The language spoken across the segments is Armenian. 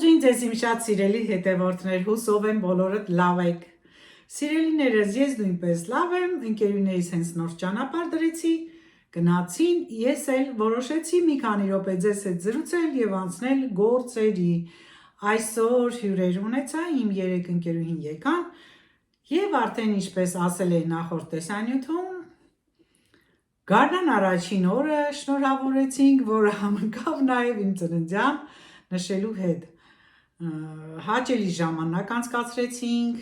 Ողջույն ձեզ իմ շատ սիրելի հետևորդներ, հուսով եմ բոլորդ լավ եք։ Սիրելիներս, ես նույնպես լավ եմ, ընկերուներիս հենց նոր ճանապարհ դրեցի, գնացին, ես էլ որոշեցի մի քանի րոպե ձեզ հետ զրուցել եւ անցնել գործերի։ Այսօր հյուրեր ունեցա, իմ 3 ընկերուհին եկան եւ արդեն ինչպես ասել էի նախորդ տեսանյութում, Գարնան առաջին օրը շնորհավորեցինք, որը համընկավ նաեւ իմ ծննդյան նշելու հետ։ Հաճելի ժամանակ անցկացրեցինք,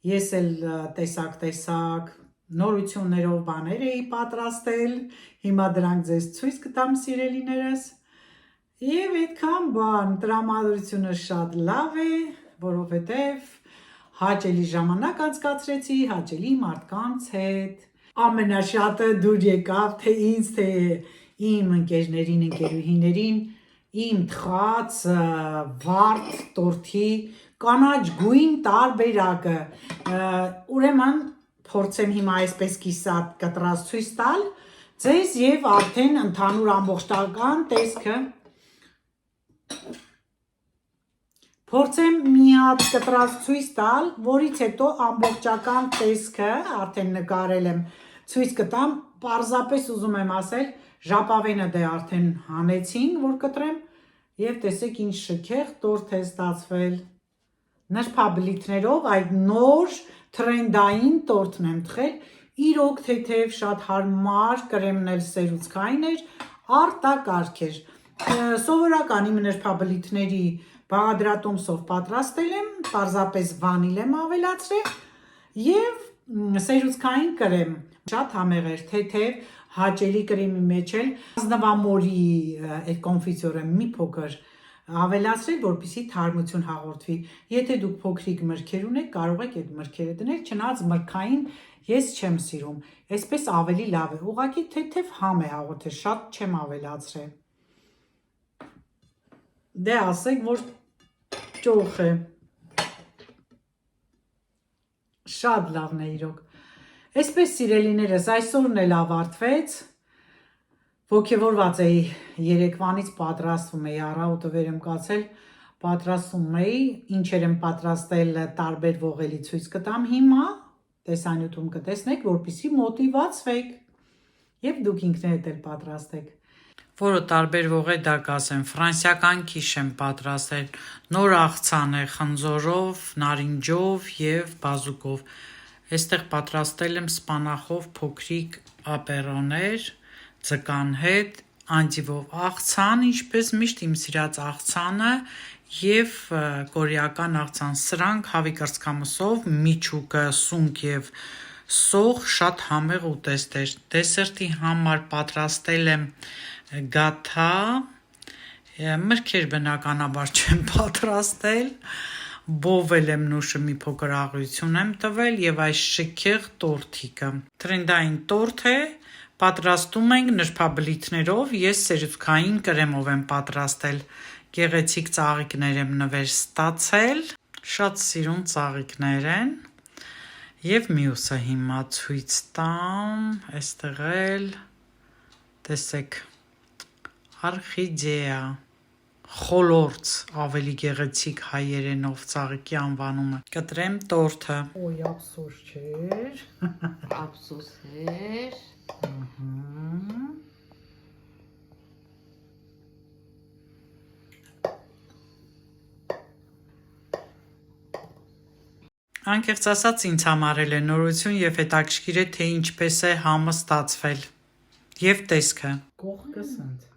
ես էլ տեսակ նորություններով բաներ էի պատրաստել, հիմա դրանք ձեզ ցույց կտամ սիրելիներս, եւ այդքան բան, տրամադրությունը շատ լավ է, որովհետեւ հաճելի ժամանակ անցկացրեցի, հաճելի մարդկանց հետ, ամենաշատը դուր եկավ թե ինձ, թե իմ ընկերներին, ընկերուհիներին, իմ թխած վարդ տորթի կանաչ գույն տարբերակը, ուրեմն փորձեմ հիմա այսպես կիսատ կտրած ցույց տալ ձեզ եւ արդեն ընդհանուր ամբողջական տեսքը փորձեմ մի հատ կտրած ցույց տալ, որից հետո ամբողջական տեսքը արդեն նկարել եմ ցույց կտամ, պարզապես ուզում եմ ասել, ժապավենը դե արդեն հանեցին, որ կտրեմ, եւ տեսեք ինչ շքեղ տորթ է ստացվել։ Նրբաբլիթներով այդ նոր թրենդային տորթն եմ թխել, իրոք թեթև շատ հարմար, կրեմն էլ սերուցքային էր, արտակարգ էր։ Սովորական իմ նրբաբլիթների բաղադրատոմսով պատրաստել եմ, պարզապես վանիլ եմ ավելացրել եւ սերուցքային կրեմ, շատ համեղ էր, թեթև, հաճելի կրեմի մեջ էլ ազնվամորի այդ կոնֆիտյորը մի փոքր ավելացրել, որպեսզի թարմություն հաղորդվի։ Եթե դուք փոքրիկ մրգեր ունեք, կարող եք այդ մրգերը դնել, չնայած մրգային ես չեմ սիրում, այսպես ավելի լավ է, ուղղակի թեթև համ է հաղորդել, շատ չեմ ավելացրել։ Դե ասեք, որ ճոխ է։ Շատ լավն է իրոք։ Այսպես սիրելիներս, այսօրն էլ ավարտվեց, ոգևորված էի երեկվանից պատրաստվում էի, առավոտը վեր եմ կացել, պատրաստվում էի, ինչեր եմ պատրաստել տարբերվող էլի ցույց կտամ հիմա, տեսանյութում կտեսնեք, որպեսզի մոտիվացվեք եւ դուք ինքներդ էլ պատրաստեք։ Որը տարբերվող է, դա կասեմ, ֆրանսիական քիշ եմ պատրաստել, նոր աղցան է խնձորով, նարինջով եւ բազուկով։ Այստեղ պատրաստել եմ սպանախով փոքրիկ ապերոներ, ձկան հետ, անդիվով աղցան, ինչպես միշտ իմ սիրած աղցանը եւ կորեական աղցան, սրանք հավի կրծքամսով, միջուկը, սունկ եւ սող, շատ համեղ ուտեստ էր։ Դեսերտի համար պատրաստել եմ գաթա, մրգեր բնականաբար չեմ պատրաստել, բովել եմ նուշը մի փոքր աղյություն եմ տվել եւ այս շքեղ տորթիկը։ Թրենդային տորթ է, պատրաստում ենք նրբաբլիթներով, ես սերուցքային կրեմով եմ պատրաստել, գեղեցիկ ծաղիկներ եմ նվեր ստացել, շատ սիրուն ծաղիկներ են եւ մյուսը հիմա ցույց տամ, այստեղ էլ տեսեք արխիդեա խոլորձ, ավելի գեղեցիկ հայերենով ծաղիկի անվանումը։ Կտրեմ տորթը։ Ոյ, ափսոս չէր։ Ափսոս էր։ Անկեղծ ասած ինձ համար էլ է նորություն եւ հետաքրքիր է թե ինչպես է համը ստացվել։ Եվ տեսքը։ Կողքս ընդ։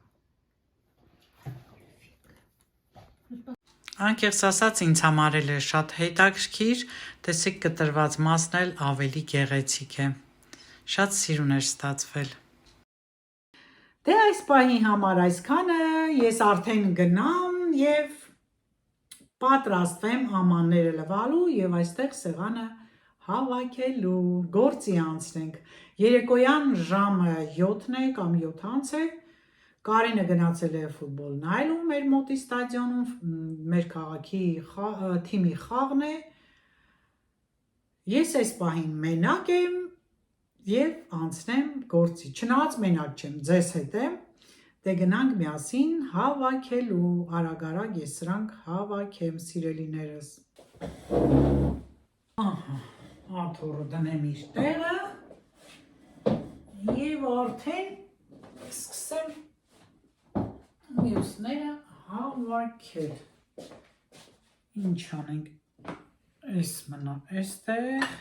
Անկեղծ ասած ինձ համար էլ է շատ հետաքրքիր, տեսեք կտրված մասն էլ ավելի գեղեցիկ է։ Շատ սիրուն էր ստացվել։ Դե այս պահի համար այսքանը, ես արդեն գնամ եւ պատրաստվեմ ամանները լվալու եւ այստեղ սեղանը հավաքելու, գործի անցնենք։ Երեկոյան ժամը 7-ն է կամ 7:30 է։ Կարինը գնացել է ֆուտբոլ նայելու մեր մոտի ստադիոնում, մեր քաղաքի թիմի խաղն է։ Ես այս պահին մենակ եմ եւ անցնեմ գործի։ Չնայած մենակ չեմ, ձեզ հետ եմ, Դե գնանք միասին հավաքելու, արագ-արագ ես սրանք հավաքեմ, սիրելիներս։ Ահա, աթոռը դնեմ իր տեղը և արդեն սկսեմ մյուսները հավաքել։ Ինչ անենք, այս մնա այստեղ։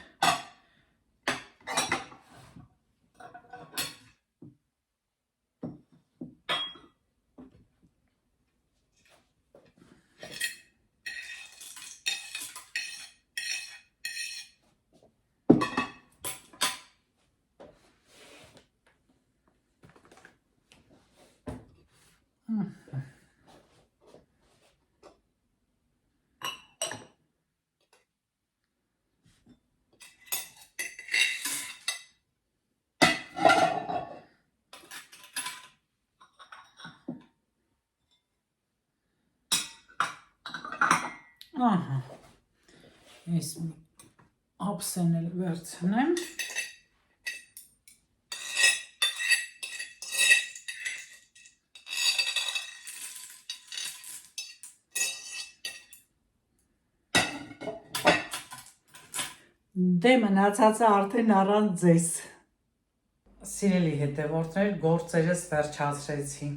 Ահա, ես մի ափսեն էլ վերցնեմ։ Դե մնացածը արդեն առանց ձեզ։ Սիրելի հետևորդներ, գործերս վերջացրեցի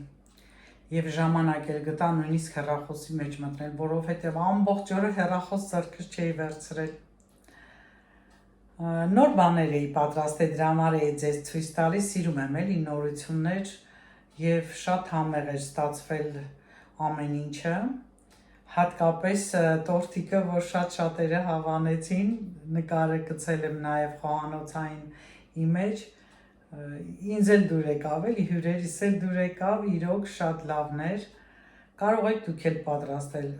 և ժամանակ էլ գտա նույնիսկ հեռախոսի մեջ մտնել, որովհետև ամբողջ օրը հեռախոս ձեռքս չէի վերցրել։ Նոր բաներ էի պատրաստել, դրա համար էի ձեզ ցույց տալիս, սիրում եմ էլի նորություններ և շատ համեղ էր ստացվել ամեն ինչը, հատկապես տորտիկը, որ շատ շատերը հավանեցին, նկարը գցել եմ նաև խոհանոցային մեջ, ինձ էլ դուր եկավ, էլի հյուրերիս էլ դուր եկավ, իրոք շատ լավն էր, կարող եք դուք էլ պատրաստել,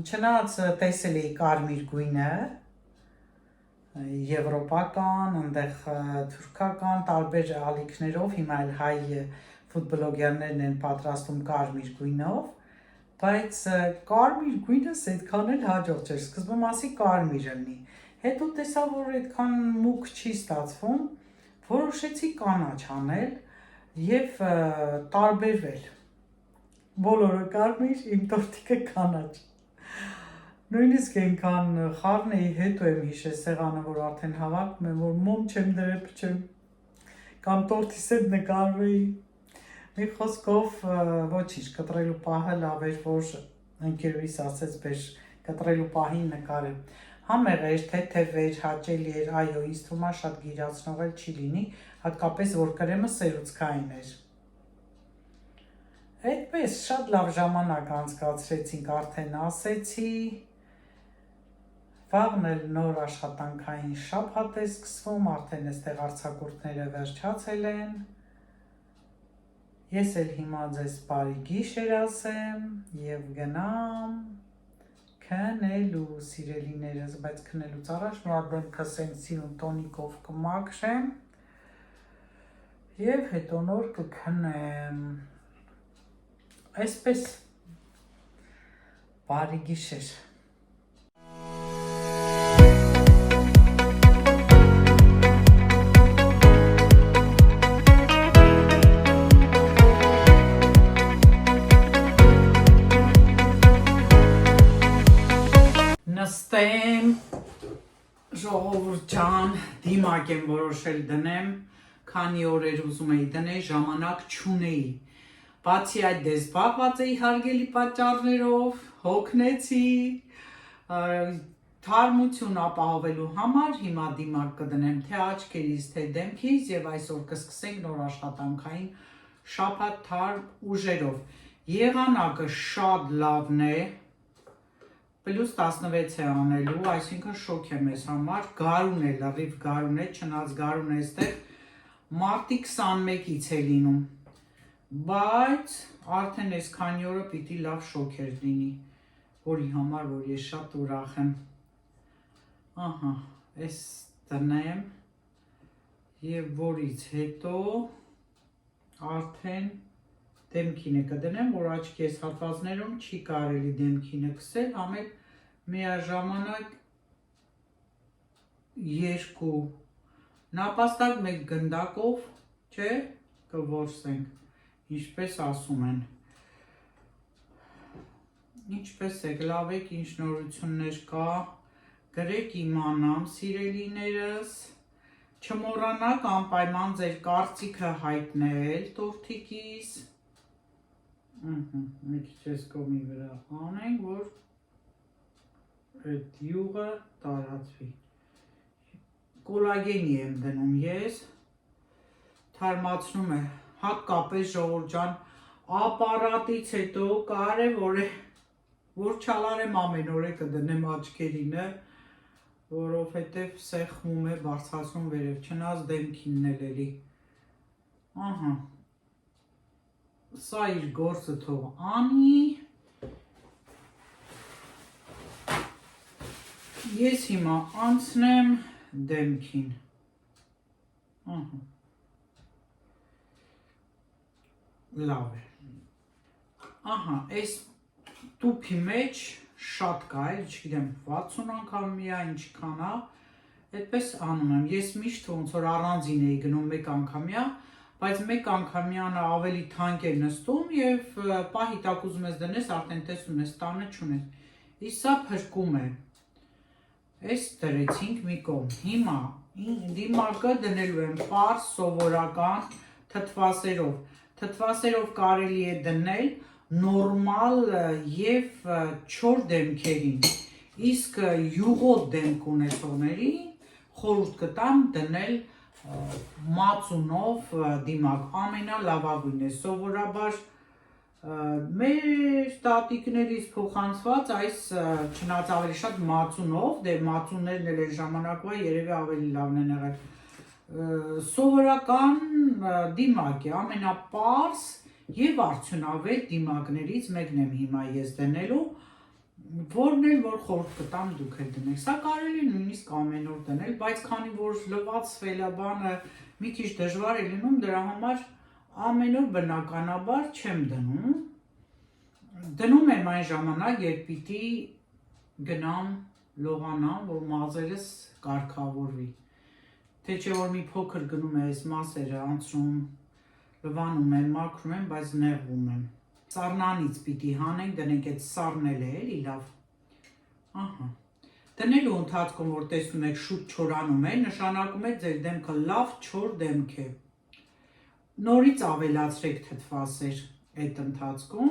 չնայած տեսել էի կարմիր գույնը, եվրոպական, ընդեղ թուրքական, տարբեր ալիքներով, հիմա էլ հայ ֆուդբլոգերներն են պատրաստում կարմիր գույնով, բայց կարմիր գույնս այդքան էլ հաջող չէր, սկզբում ասի կարմիր լինի, հետո տեսա, որ այդքան մուգ չի ստացվում, որոշեցի կանաչ անել և տարբերվել, բոլորը կարմիր, իմ տորտիկը կանաչ, նույնիսկ այնքան խառն էի, հետո եմ հիշել սեղանը, որ արդեն հավաքում եմ, որ մոմ չեմ դրել փչեմ, կամ տորտիս հետ նկարվեի, մի խոսքով ոչինչ, կտրելու պահը լավ էր, որ ընկերուհիս ասեց, բեր կտրելու պահին նկարեմ, համեղ էր, թեթև էր, հաճելի էր, այո, ինձ թվում է շատ գիրացնող էլ չի լինի, հատկապես որ կրեմը սերուցքային էր։ Այդպես շատ լավ ժամանակ անցկացրեցինք, արդեն ասեցի, վաղն էլ նոր աշխատանքային շաբաթ է սկսվում, արդեն այստեղ արձակուրդները վերջացել են, ես էլ հիմա ձեզ բարի գիշեր ասեմ և գնամ քնելու սիրելիներս, բայց քնելուց առաջ մի հատ դեմքս սենսիում տոնիկով կմաքրեմ և հետո նոր կքնեմ, այսպես բարի գիշեր։ Նստեմ, ժողովուրդ ջան, դիմակ եմ որոշել դնեմ, քանի օրեր ուզում էի դնել, ժամանակ չունեի, բացի այդ դες զբաղված էի հարգելի պատճառներով, հոգնեցի, թարմություն ապահովելու համար, հիմա դիմակ կդնեմ թե աչքերից, թե դեմքից և այսօր կսկսենք նոր աշխատանքային շաբաթ թարմ ուժերով, եղանակը շատ լավն է, պլյուս 16 է անելու, այսինքն շոք է մեզ համար, գարուն է, լրիվ գարուն է, չնայած գարուն է այստեղ, մարտի 21-ից է լինում, բայց արդեն այս քանի օրը պիտի լավ շոքեր լինի, որի համար, որ ես շատ ուրախ եմ, ահա, այս դնեմ և որից հետո արդեն դեմքինը կդնեմ, որ աչքի այս հատվածներում չի կարելի դեմքինը քսել, ամեն միաժամանակ երկու նապաստակ մեկ գնդակով, չէ, կորսենք ինչպես ասում են։ Ինչպես եք, լավ եք, ինչ նորություններ կա, գրեք իմանամ, սիրելիներս, չմոռանաք անպայման ձեր կարծիքը հայտնել տորթիկիս, մի քիչ էս կողմի վրա անենք, որ այդ յուղը տարածվի, կոլագենի եմ դնում ես, թարմացնում է, հատկապես ժողովուրդ ջան, ապարատից հետո կարևոր է, որ չալարեմ ամեն օր կդնեմ աչքերինը, որովհետև սեղմում է, բարձրացնում վերև, չնայած դեմքինն էլ էլի, ահա, սա իր գործը թող անի, ես հիմա անցնեմ դեմքին, ահա, լավ է, ահա, այս տուփի մեջ շատ կա, չգիտեմ 60 անգամ միա ինչքան է, այդպես անում եմ, ես միշտ ոնց որ առանձին էի գնում մեկ անգամյա, բայց մեկ անգամյանը ավելի թանկ է նստում եւ պահի տակ ուզում ես դնես, արդեն տեսնում ես, տանը չունես, իսկ սա փրկում է, այս դրեցինք մի կողմ, հիմա դիմակը դնելու եմ պարզ սովորական թթվասերով կարելի է դնել նորմալ և չոր դեմքերին, իսկ յուղոտ դեմք ունեցողների խորհուրդ կտամ դնել մածունով դիմակ, ամենալավագույնն է, սովորաբար մեր տատիկներից փոխանցված այս չնայած ավելի շատ մածունով, դե մածուններն էլ այս ժամանակվա երևի ավելի լավն են եղել, սովորական դիմակ է, ամենապարզ և արդյունավետ դիմակներից մեկն եմ հիմա ես դնելու, որն էլ որ խորհուրդ կտամ դուք էլ դնեք, սա կարելի է նույնիսկ ամեն օր դնել, բայց քանի որ լվացվել է բանը մի քիչ դժվար է լինում, դրա համար ամեն օր բնականաբար չեմ դնում, դնում եմ այն ժամանակ, երբ պիտի գնամ լողանամ, որ մազերս կարգավորվի, թե չէ որ մի փոքր գնում է այս մասերը անցնում, լվանում եմ, մաքրում եմ, բայց նեղվում եմ, սառնանից պիտի հանենք, դնենք այդ սառնել է էլի լավ, ահա, դնելու ընթացքում, որ տեսնում եք շուտ չորանում է, նշանակում է ձեր դեմքը լավ չոր դեմք է, նորից ավելացրեք թթվասեր այդ ընթացքում,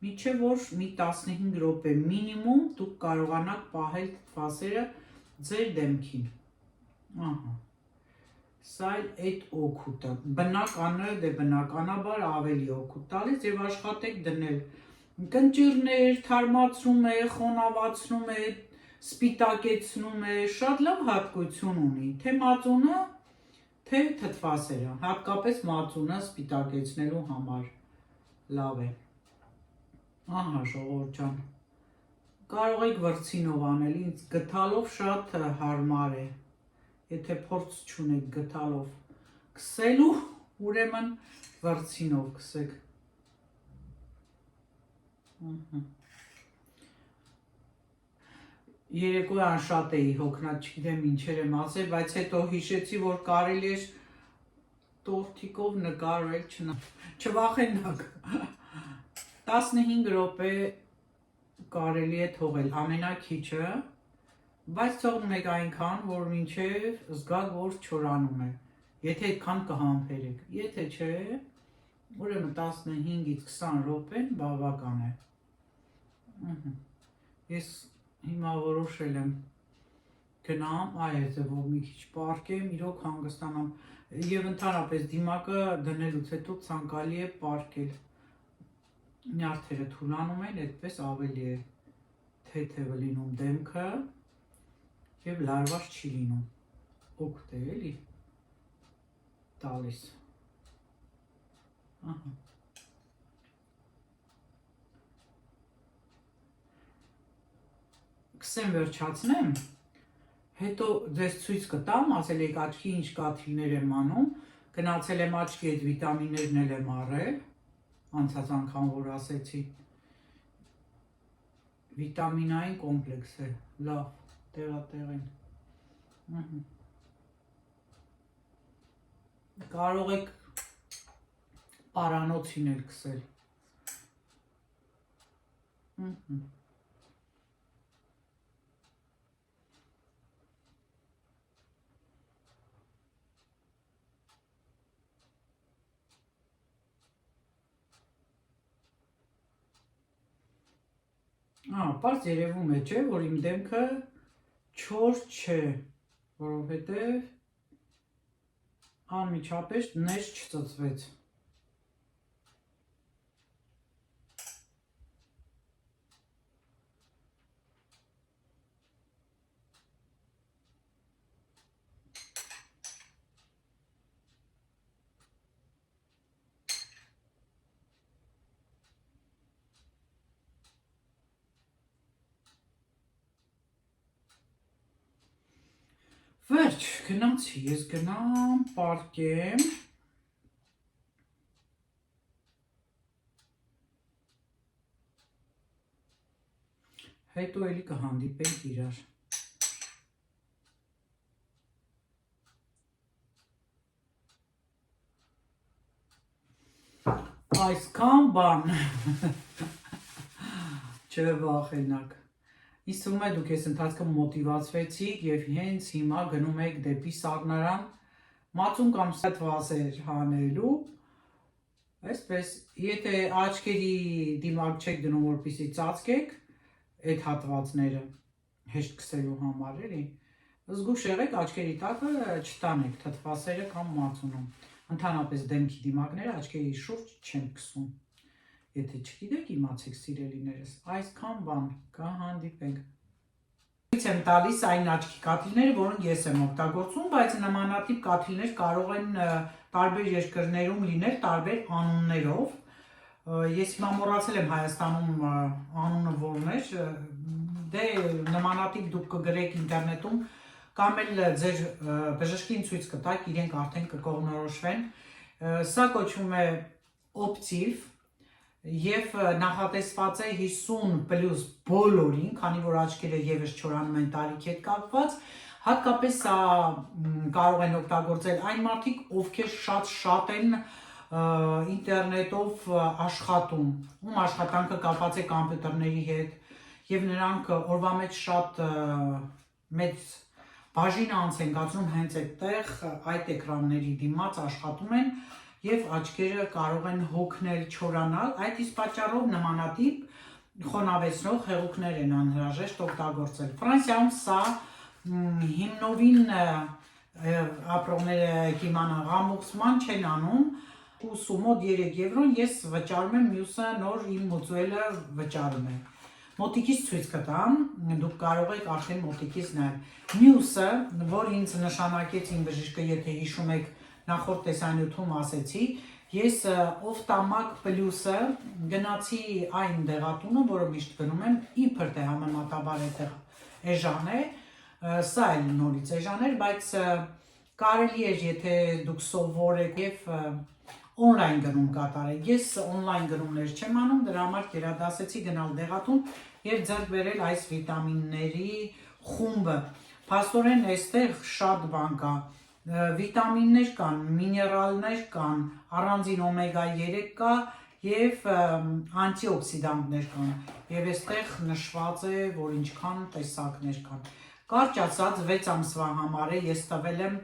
մինչև որ մի 15 րոպե մինիմում դուք կարողանաք պահել թթվասերը ձեր դեմքին, ահա, սա այդ օգուտը, բնականը դե բնականաբար ավելի օգուտ տալիս և աշխատեք դնել, կնճիռներ, թարմացնում է, խոնավացնում է, սպիտակեցնում է, շատ լավ հատկություն ունի, թե մածունը, թե թթվասերը, հատկապես մածունը սպիտակեցնելու համար, լավ է, ահա ժողովուրդ ջան, կարող եք վրձինով անել, ինձ գթալով շատ հարմար է, եթե փորձ չունեք գթալով քսելու, ուրեմն վրձինով քսեք, երեկոյան շատ էի հոգնած, չգիտեմ ինչեր եմ ասել, բայց հետո հիշեցի, որ կարելի էր տորթիկով նկարել, չվախենաք, 15 րոպե կարելի է թողել, ամենաքիչը, բայց թողնում եք այնքան, որ մինչև զգաք, որ չորանում է, եթե այդքան կհամբերեք, եթե չէ, ուրեմն 15-ից 20 րոպեն բավական է, ես հիմա որոշել եմ գնամ, այեզևով մի քիչ պարկեմ, իրոք հանգստանամ, և ընդհանրապես դիմակը դնելուց հետո ցանկալի է պարկել, նյարդերը թուլանում են, այդպես ավելի է թեթև լինում դեմքը, և լարված չի լինում, օգուտ է էլի տալիս, կսեմ վերջացնեմ, հետո ձեզ ցույց կտամ, ասել եք աչքի ինչ կաթիլներ եմ անում, գնացել եմ աչքի այդ վիտամիններն էլ եմ առել, անցած անգամ որ ասեցի, վիտամինային կոմպլեքս է, լավ, տեղատեղին, կարող եք Պարանոցին էլ քսել։ Պարզ երևում է, չէ, որ իմ դեմքը չոր չէ, որովհետև անմիջապես ներս չծծվեց։ Վերջ, գնացի, ես գնամ, պարկեմ, հետո էլի կհանդիպենք իրար։ Այսքան բան, չվախենաք։ Ինձ թվում է դուք այս ընթացքում մոտիվացվեցիք եւ հենց հիմա գնում եք դեպի սառնարան մածուն կամ սեթ վազեր հանելու։ Այսպես, եթե աչքերի դիմակ չեք դնում, որպեսզի ծածկեք այդ հատվածները հեշտ քսելու համար, էլի, զգուշ եղեք աչքերի տակը չտանեք թթվասերը կամ մածունում։ Ընդհանրապես դեմքի դիմակները աչքերի շուրջ չեն քսում։ Եթե չգիտեք, իմացեք սիրելիներս, այսքան բան, կհանդիպենք։ Ցույց եմ տալիս այն աչքի կաթիլները, որոնք ես եմ օգտագործում, բայց նմանատիպ կաթիլներ կարող են տարբեր երկրներում լինել տարբեր անուններով։ Ես հիմա մոռացել եմ Հայաստանում անունը որն էր, դե նմանատիպ դուք կգրեք ինտերնետում կամ էլ ձեր բժշկին ցույց կտաք, իրենք արդեն կկողմնորոշվեն։ Սա կոչվում է օպտիվ եւ նախատեսված է 50+ բոլորին, քանի որ աչքերը եւս չորանում են տարիքի հետ կապված, հատկապես սա կարող են օգտագործել այն մարդիկ, ովքեր շատ են ինտերնետով աշխատում, ում աշխատանքը կապված է կոմպյուտերների հետ եւ նրանք օրվա մեջ շատ մեծ բաժին անց են կացնում հենց այդտեղ այդ էկրանների դիմաց աշխատում են եւ աչքերը կարող են հոգնել, չորանալ, այդ իսկ պատճառով նմանատիպ խոնավեցնող հեղուկներ են անհրաժեշտ օգտագործել։ Ֆրանսիայում սա հիմնովին ապրողները կիմանան ռամբուրսման չեն անում, ու մոտ 3 եվրոն ես վճարում եմ, մյուսը նոր իմ մոծուելը վճարում է։ Մոտիկից ցույց կտամ, դուք կարող եք արդեն մոտիկից նայել։ Մյուսը, որ ինձ նշանակեց իմ բժիշկը, եթե հիշում եք, նախորդ տեսանյութում ասեցի, ես Ophthalmac Plus-ը գնացի այն դեղատունը, որը միշտ գնում եմ, իբր թե համեմատաբար էժան է, սա էլ նորից էժան էր, բայց կարելի էր, եթե դուք սովոր եք եւ օնլայն գնում կատարեք։ Ես օնլայն գնումներ չեմ անում, դրա համար գերադասեցի գնալ դեղատուն եւ ձեռք բերել այս վիտամինների խումբը։ Փաստորեն այստեղ շատ բան կա։ Վիտամիններ կան, միներալներ կան, առանձին օմեգա 3 կա եւ անտիօքսիդանտներ կան։ Եվ այստեղ նշված է, որ ինչքան տեսակներ կան։ Կարճ ասած 6 ամսվա համար է ես տվել եմ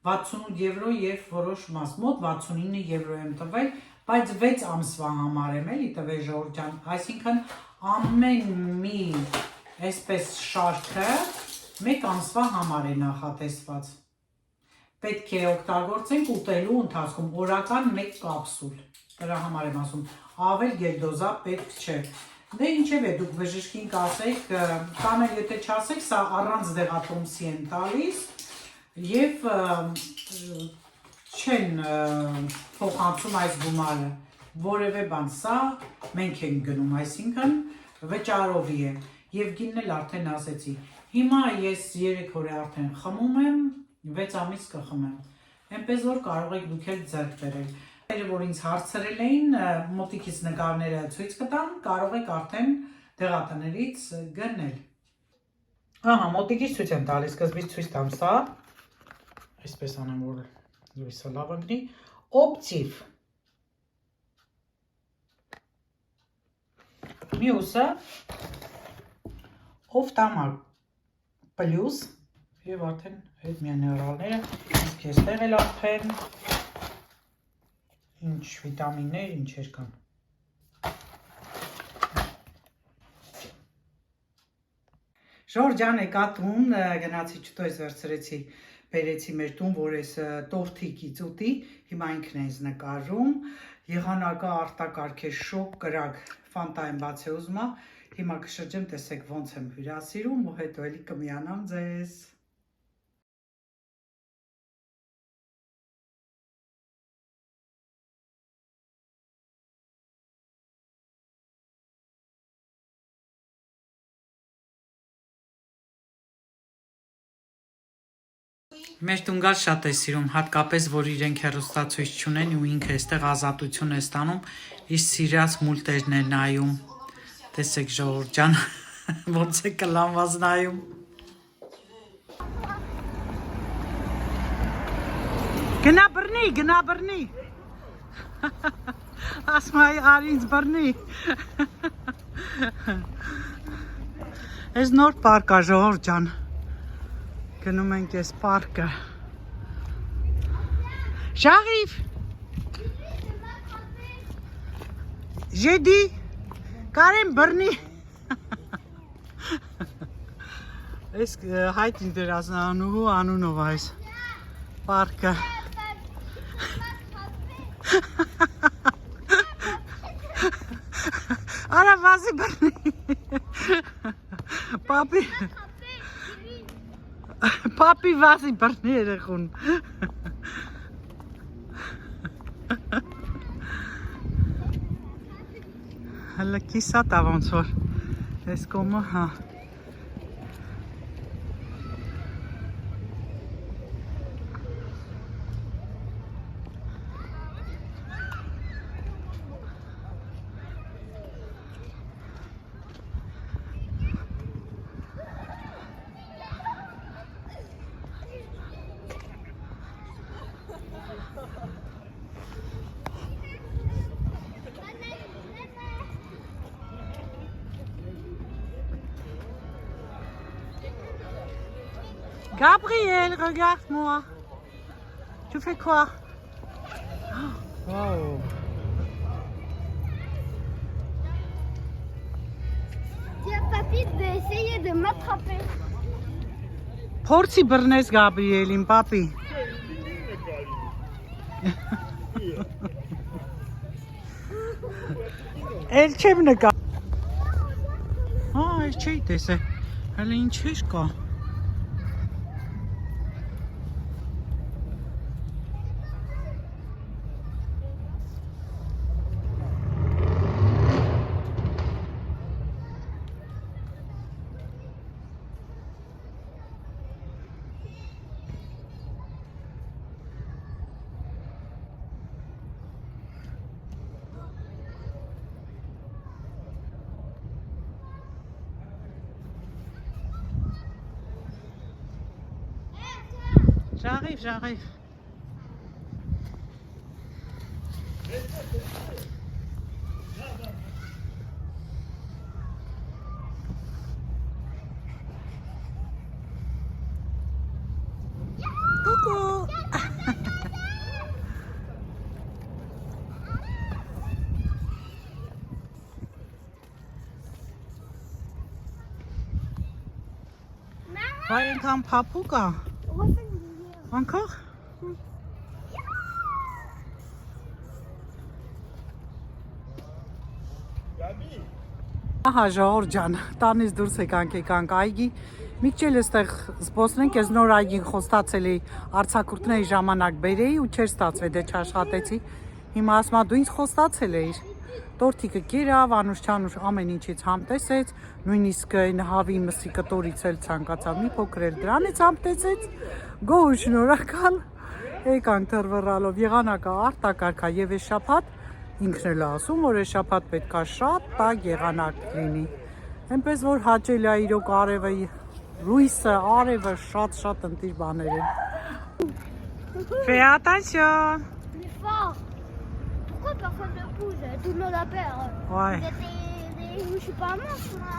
68 եվրո եւ որոշ մաս մոտ 69 եվրո եմ տվել, բայց 6 ամսվա համար եմ էլի տվել Ժողովուրդ ջան, այսինքն ամեն մի այսպես շարքը 1 ամսվա համար է նախատեսված։ Պետք է օգտագործենք ուտելու ընթացքում օրական 1 կապսուլ, դրա համար եմ ասում, ավել գերդոզա պետք չէ։ Դե ինչև է դուք բժշկին կասեք, կամ էլ եթե չասեք, սա առանց դեղատոմսի են տալիս եւ չեն փոխանցում այս գումարը, որևէ բան, սա մենք ենք գնում, այսինքն վճարովի է եւ գինն էլ արդեն ասեցի։ Հիմա ես 3 օր արդեն խմում եմ, 6 ամիս կխմեմ։ Այնպես որ կարող եք դուք էլ ձեռք բերել։ Որ ինձ հարցրել էին, մոտիկից նկարները ցույց կտամ, կարող եք արդեն դեղատներից գնել։ Ահա, մոտիկից ցույց եմ տալիս, սկզբից ցույց տամ սա։ Այսպես անեմ, որ լույսը լավ ընկնի։ Օպտիվ Մյուսը օֆտամա պլյուս եւ արդեն այդ միներալները իսկ էստեղ էլ արդեն ինչ վիտամիններ, ինչեր կան։ Ժորժան եկատուն գնացի չտոյս վերցրեցի, բերեցի մեր տուն, որ ես տորթիկից ուտի, հիմա ինքն ես նկարում, եղանակը արտակարգ է շոկ կրակ ֆանտային բաց է ուզմա, հիմա կշրջեմ, տեսեք ոնց եմ հյուրասիրում ու հետո էլի կմիանամ ձեզ։ Մեր տունգալ շատ է սիրում, հատկապես, որ իրենք հեռուստացույց չունեն ու ինքը այստեղ ազատություն է ստանում, իր սիրած մուլտերն է նայում, տեսեք ժողովուրդ ջան, ոնց է կլանված նայում։ Գնա բռնի, ասմայի արինց բռնի, ես նոր պարկ ա ժողովուրդ ջան, գնում ենք ես պարկը, J'arrive, j'ai dit, կարեմ բռնի, ես հայտ ինտերասնանուհու անունով այս պարկը, արա վազի բռնի, Papi վազի բռնի երեխուն, հլը կիսատ ավանց որ, ես կոմը հա, Gabriel, regarde-moi. Tu fais quoi? Wow. Tiens, papy, je vais essayer de m'attraper. Փորձի բռնես Գաբրիելին, papi. Էլ չեմ նկա։ Այս չի տեսել։ Հələ ինչ էս կա։ J'arrive. Coucou. Vai անգամ փափուկ ա։ Encore? Ահա ժողովուրդ ջան, տանից դուրս եկանք այգի, մի քիչ էլ այստեղ զբոսնենք, ես նոր այգին խոստացել էի արձակուրդների ժամանակ բերեի ու չէր ստացվել, դե չաշխատեցի, հիմա ասում ա դու ինձ խոստացել էիր, տորթիկը կերավ, Անուշ ամեն ինչից համտեսեց, նույնիսկ այն հավի մսի կտորից էլ ցանկացավ, մի փոքր էլ դրանից համտեսեց, գոհ շնորհակալ, եկանք թռվռալով, եղանակը արտակարգ ա եւ այս շաբաթ ինքն էլ ասում, որ այս շաբաթ պետքա շատ տաք եղանակ լինի, այնպես որ հաճելի ա իրոք արևը, լույսը, արևը շատ ընտիր բաներ են։ Fais attention. Mais fort. Pourquoi personne ne bouge? Tout le monde a peur. Ouais. Des Ему помощно.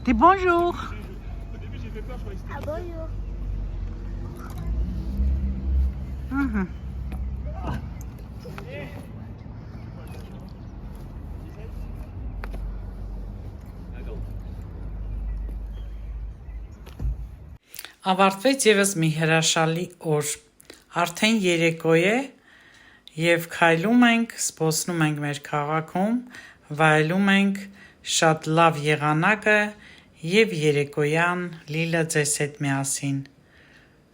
Dis bonjour. Ah bonjour. Ավարտվեց եւս մի հրաշալի օր։ Արդեն երեկո է եւ քայլում ենք, սպոսնում ենք մեր քաղաքում, վայելում ենք շատ լավ եղանակը եւ երեկոյան լիլը ձեզ հետ միասին։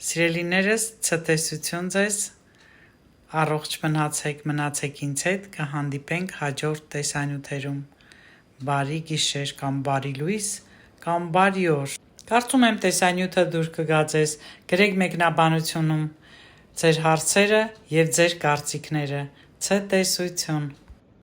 Սիրելիներս, ցտեսություն ձեզ։ Առողջ մնացեք ինձ հետ, կհանդիպենք հաջորդ տեսանյութերում։ Բարի գիշեր կամ բարի լույս կամ բարի օր։ Կարծում եմ տեսանյութը դուր կգա ձեզ, գրեք մեկնաբանությունում ձեր հարցերը եւ ձեր կարծիքները։ Ցտեսություն։